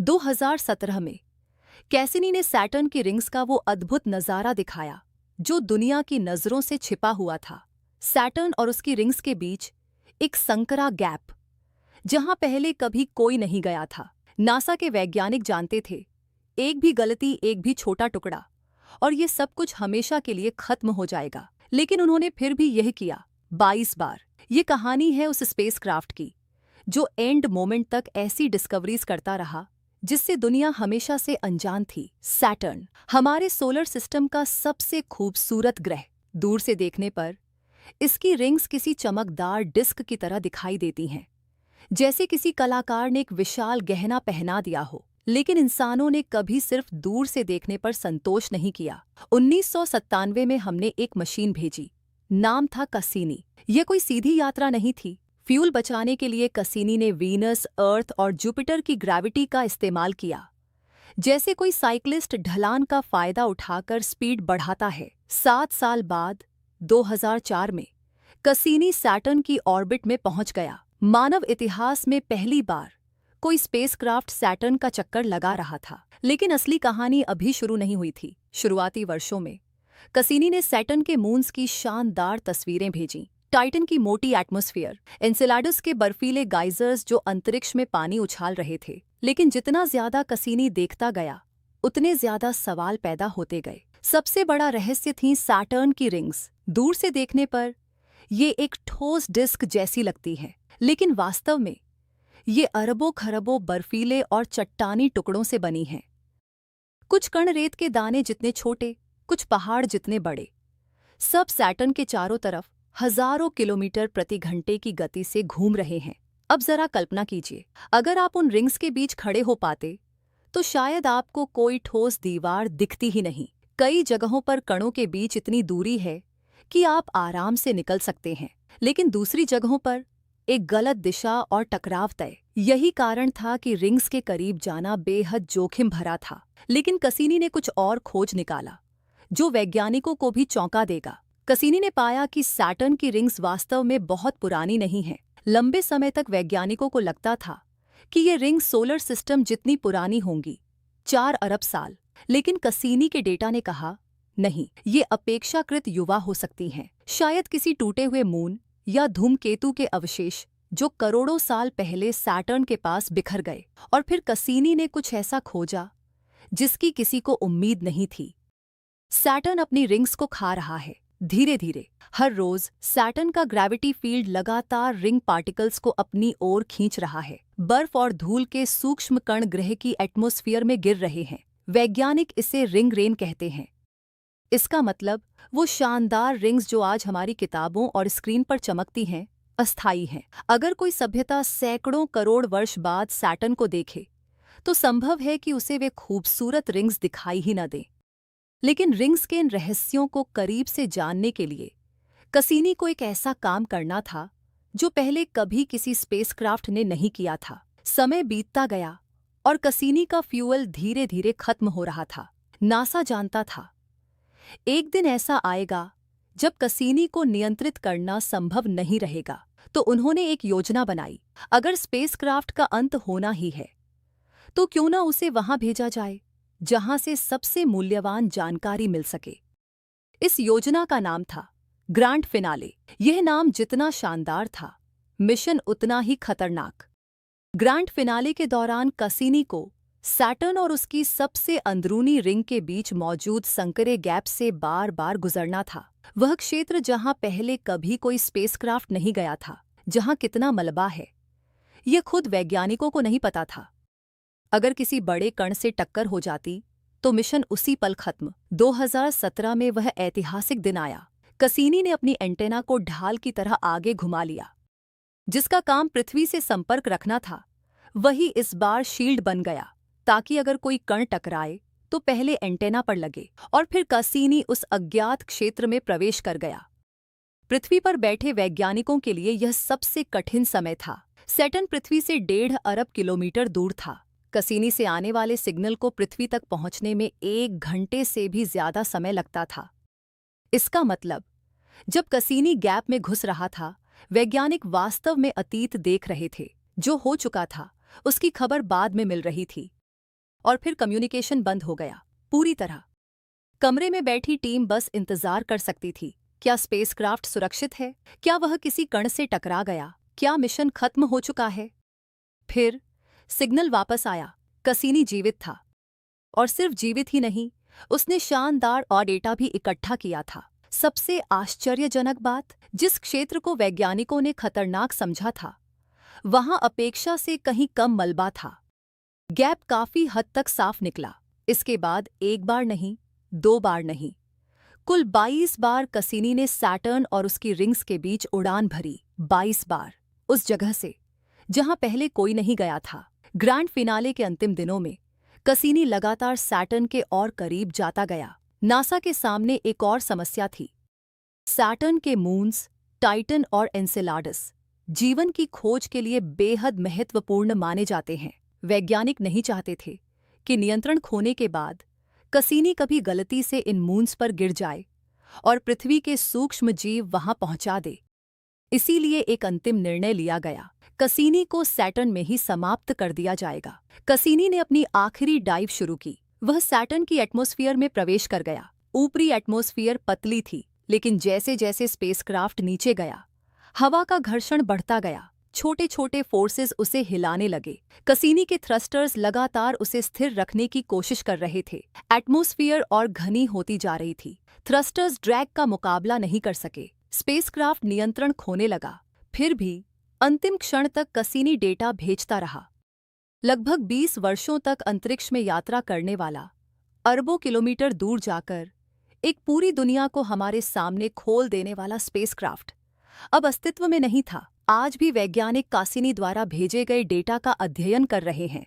2017 में कैसिनी ने सैटर्न की रिंग्स का वो अद्भुत नज़ारा दिखाया जो दुनिया की नज़रों से छिपा हुआ था। सैटर्न और उसकी रिंग्स के बीच एक संकरा गैप, जहां पहले कभी कोई नहीं गया था। नासा के वैज्ञानिक जानते थे, एक भी गलती, एक भी छोटा टुकड़ा और ये सब कुछ हमेशा के लिए खत्म हो जाएगा। लेकिन उन्होंने फिर भी यह किया 22 बार। ये कहानी है उस स्पेसक्राफ्ट की जो एंड मोमेंट तक ऐसी डिस्कवरीज करता रहा जिससे दुनिया हमेशा से अनजान थी। सैटर्न हमारे सोलर सिस्टम का सबसे खूबसूरत ग्रह। दूर से देखने पर इसकी रिंग्स किसी चमकदार डिस्क की तरह दिखाई देती हैं, जैसे किसी कलाकार ने एक विशाल गहना पहना दिया हो। लेकिन इंसानों ने कभी सिर्फ दूर से देखने पर संतोष नहीं किया। 1997 में हमने एक मशीन भेजी, नाम था कसीनी। यह कोई सीधी यात्रा नहीं थी। फ्यूल बचाने के लिए कसीनी ने वीनस, अर्थ और जुपिटर की ग्रेविटी का इस्तेमाल किया, जैसे कोई साइकिलिस्ट ढलान का फायदा उठाकर स्पीड बढ़ाता है। 7 साल बाद 2004 में कसीनी सैटर्न की ऑर्बिट में पहुंच गया। मानव इतिहास में पहली बार कोई स्पेसक्राफ्ट सैटर्न का चक्कर लगा रहा था। लेकिन असली कहानी अभी शुरू नहीं हुई थी। शुरुआती वर्षों में कसीनी ने सैटर्न के मून्स की शानदार तस्वीरें भेजीं। टाइटन की मोटी एटमॉस्फेयर, एन्सेलाडस के बर्फीले गाइजर्स जो अंतरिक्ष में पानी उछाल रहे थे। लेकिन जितना ज्यादा कसीनी देखता गया, उतने ज्यादा सवाल पैदा होते गए। सबसे बड़ा रहस्य थी सैटर्न की रिंग्स। दूर से देखने पर ये एक ठोस डिस्क जैसी लगती है, लेकिन वास्तव में ये अरबों खरबों बर्फीले और चट्टानी टुकड़ों से बनी हैं। कुछ कण रेत के दाने जितने छोटे, कुछ पहाड़ जितने बड़े। सब सैटर्न के चारों तरफ हजारों किलोमीटर प्रति घंटे की गति से घूम रहे हैं। अब जरा कल्पना कीजिए, अगर आप उन रिंग्स के बीच खड़े हो पाते तो शायद आपको कोई ठोस दीवार दिखती ही नहीं। कई जगहों पर कणों के बीच इतनी दूरी है कि आप आराम से निकल सकते हैं, लेकिन दूसरी जगहों पर एक गलत दिशा और टकराव तय। यही कारण था कि रिंग्स के करीब जाना बेहद जोखिम भरा था। लेकिन कसीनी ने कुछ और खोज निकाला जो वैज्ञानिकों को भी चौंका देगा। कसीनी ने पाया कि सैटर्न की रिंग्स वास्तव में बहुत पुरानी नहीं हैं। लंबे समय तक वैज्ञानिकों को लगता था कि ये रिंग्स सोलर सिस्टम जितनी पुरानी होंगी, 4 अरब साल। लेकिन कसीनी के डेटा ने कहा, नहीं, ये अपेक्षाकृत युवा हो सकती हैं। शायद किसी टूटे हुए मून या धूमकेतु के अवशेष जो करोड़ों साल पहले सैटर्न के पास बिखर गए। और फिर कसीनी ने कुछ ऐसा खोजा जिसकी किसी को उम्मीद नहीं थी। सैटर्न अपनी रिंग्स को खा रहा है, धीरे धीरे। हर रोज सैटर्न का ग्रेविटी फील्ड लगातार रिंग पार्टिकल्स को अपनी ओर खींच रहा है। बर्फ और धूल के सूक्ष्म कण ग्रह की एटमॉस्फेयर में गिर रहे हैं। वैज्ञानिक इसे रिंग रेन कहते हैं। इसका मतलब वो शानदार रिंग्स जो आज हमारी किताबों और स्क्रीन पर चमकती हैं, अस्थायी हैं। अगर कोई सभ्यता सैकड़ों करोड़ वर्ष बाद सैटर्न को देखे तो संभव है कि उसे वे खूबसूरत रिंग्स दिखाई ही न दें। लेकिन रिंग्स के इन रहस्यों को करीब से जानने के लिए कसीनी को एक ऐसा काम करना था जो पहले कभी किसी स्पेसक्राफ्ट ने नहीं किया था। समय बीतता गया और कसीनी का फ्यूल धीरे धीरे खत्म हो रहा था। नासा जानता था एक दिन ऐसा आएगा जब कसीनी को नियंत्रित करना संभव नहीं रहेगा। तो उन्होंने एक योजना बनाई। अगर स्पेसक्राफ्ट का अंत होना ही है तो क्यों न उसे वहां भेजा जाए जहां से सबसे मूल्यवान जानकारी मिल सके। इस योजना का नाम था ग्रैंड फिनाले। यह नाम जितना शानदार था, मिशन उतना ही खतरनाक। ग्रैंड फिनाले के दौरान कसीनी को सैटर्न और उसकी सबसे अंदरूनी रिंग के बीच मौजूद संकरे गैप से बार बार गुजरना था। वह क्षेत्र जहां पहले कभी कोई स्पेसक्राफ्ट नहीं गया था, जहां कितना मलबा है, यह खुद वैज्ञानिकों को नहीं पता था। अगर किसी बड़े कण से टक्कर हो जाती तो मिशन उसी पल खत्म। 2017 में वह ऐतिहासिक दिन आया। कसीनी ने अपनी एंटेना को ढाल की तरह आगे घुमा लिया। जिसका काम पृथ्वी से संपर्क रखना था, वही इस बार शील्ड बन गया, ताकि अगर कोई कण टकराए तो पहले एंटेना पर लगे। और फिर कसीनी उस अज्ञात क्षेत्र में प्रवेश कर गया। पृथ्वी पर बैठे वैज्ञानिकों के लिए यह सबसे कठिन समय था। सैटर्न पृथ्वी से 1.5 अरब किलोमीटर दूर था। कसीनी से आने वाले सिग्नल को पृथ्वी तक पहुंचने में 1 घंटे से भी ज्यादा समय लगता था। इसका मतलब जब कसीनी गैप में घुस रहा था, वैज्ञानिक वास्तव में अतीत देख रहे थे। जो हो चुका था उसकी खबर बाद में मिल रही थी। और फिर कम्युनिकेशन बंद हो गया, पूरी तरह। कमरे में बैठी टीम बस इंतजार कर सकती थी। क्या स्पेसक्राफ्ट सुरक्षित है? क्या वह किसी कण से टकरा गया? क्या मिशन खत्म हो चुका है? फिर सिग्नल वापस आया। कसीनी जीवित था, और सिर्फ जीवित ही नहीं, उसने शानदार और डेटा भी इकट्ठा किया था। सबसे आश्चर्यजनक बात, जिस क्षेत्र को वैज्ञानिकों ने खतरनाक समझा था, वहां अपेक्षा से कहीं कम मलबा था। गैप काफी हद तक साफ निकला। इसके बाद एक बार नहीं, 2 बार नहीं, कुल 22 बार कसीनी ने सैटर्न और उसकी रिंग्स के बीच उड़ान भरी। 22 बार, उस जगह से जहां पहले कोई नहीं गया था। ग्रैंड फिनाले के अंतिम दिनों में कसीनी लगातार सैटर्न के और करीब जाता गया। नासा के सामने एक और समस्या थी। सैटर्न के मून्स टाइटन और एन्सेलाडस जीवन की खोज के लिए बेहद महत्वपूर्ण माने जाते हैं। वैज्ञानिक नहीं चाहते थे कि नियंत्रण खोने के बाद कसीनी कभी गलती से इन मून्स पर गिर जाए और पृथ्वी के सूक्ष्म जीव वहां पहुंचा दे। इसीलिए एक अंतिम निर्णय लिया गया, कसीनी को सैटर्न में ही समाप्त कर दिया जाएगा। कसीनी ने अपनी आखिरी डाइव शुरू की। वह सैटर्न की एटमॉस्फेयर में प्रवेश कर गया। ऊपरी एटमॉस्फेयर पतली थी, लेकिन जैसे जैसे स्पेसक्राफ्ट नीचे गया, हवा का घर्षण बढ़ता गया। छोटे छोटे फोर्सेस उसे हिलाने लगे। कसीनी के थ्रस्टर्स लगातार उसे स्थिर रखने की कोशिश कर रहे थे। एटमॉस्फेयर और घनी होती जा रही थी। थ्रस्टर्स ड्रैग का मुकाबला नहीं कर सके। स्पेसक्राफ्ट नियंत्रण खोने लगा। फिर भी अंतिम क्षण तक कसीनी डेटा भेजता रहा। लगभग 20 वर्षों तक अंतरिक्ष में यात्रा करने वाला, अरबों किलोमीटर दूर जाकर एक पूरी दुनिया को हमारे सामने खोल देने वाला स्पेसक्राफ्ट अब अस्तित्व में नहीं था। आज भी वैज्ञानिक कासिनी द्वारा भेजे गए डेटा का अध्ययन कर रहे हैं।